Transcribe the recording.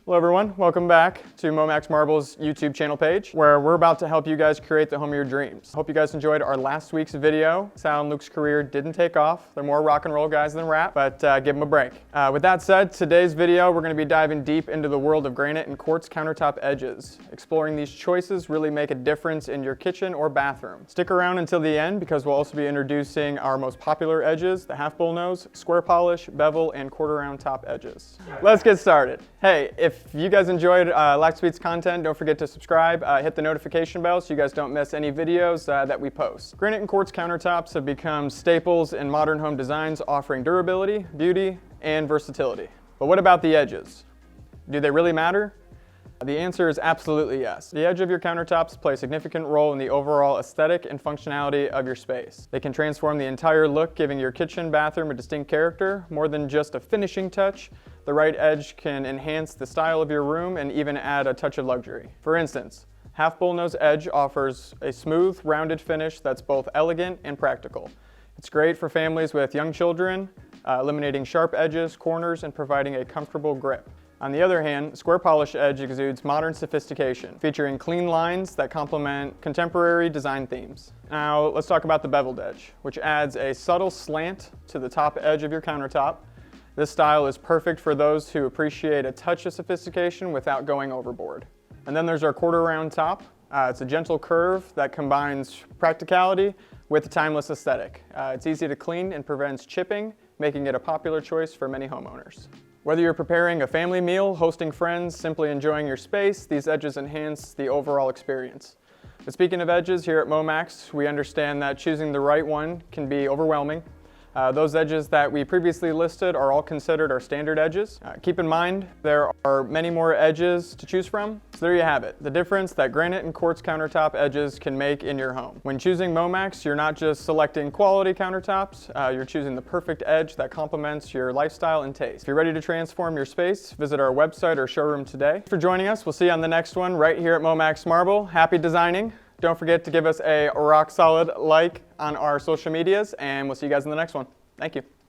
Hello everyone, welcome back to Momax Marble's YouTube channel page, where we're about to help you guys create the home of your dreams. Hope you guys enjoyed our last week's video. Sal and Luke's career didn't take off. They're more rock and roll guys than rap, but give them a break. With that said, today's video we're going to be diving deep into the world of granite and quartz countertop edges. Exploring these choices really make a difference in your kitchen or bathroom. Stick around until the end because we'll also be introducing our most popular edges, the half bullnose, square polish, bevel, and quarter round top edges. Let's get started. Hey, if you guys enjoyed last week's content, don't forget to subscribe, hit the notification bell so you guys don't miss any videos that we post. Granite and quartz countertops have become staples in modern home designs, offering durability, beauty, and versatility. But what about the edges? Do they really matter? The answer is absolutely yes. The edge of your countertops play a significant role in the overall aesthetic and functionality of your space. They can transform the entire look, giving your kitchen, bathroom a distinct character. More than just a finishing touch, the right edge can enhance the style of your room and even add a touch of luxury. For instance, half bullnose edge offers a smooth, rounded finish that's both elegant and practical. It's great for families with young children, eliminating sharp edges, corners, and providing a comfortable grip. On the other hand, square polish edge exudes modern sophistication, featuring clean lines that complement contemporary design themes. Now, let's talk about the beveled edge, which adds a subtle slant to the top edge of your countertop. This style is perfect for those who appreciate a touch of sophistication without going overboard. And then there's our quarter round top. It's a gentle curve that combines practicality with a timeless aesthetic. It's easy to clean and prevents chipping, making it a popular choice for many homeowners. Whether you're preparing a family meal, hosting friends, simply enjoying your space, these edges enhance the overall experience. But speaking of edges, here at Momax, we understand that choosing the right one can be overwhelming. Those edges that we previously listed are all considered our standard edges. Keep in mind, there are many more edges to choose from. So there you have it, the difference that granite and quartz countertop edges can make in your home. When choosing Momax, you're not just selecting quality countertops, you're choosing the perfect edge that complements your lifestyle and taste. If you're ready to transform your space, visit our website or showroom today. Thanks for joining us. We'll see you on the next one right here at Momax Marble. Happy designing. Don't forget to give us a rock solid like on our social medias, and we'll see you guys in the next one. Thank you.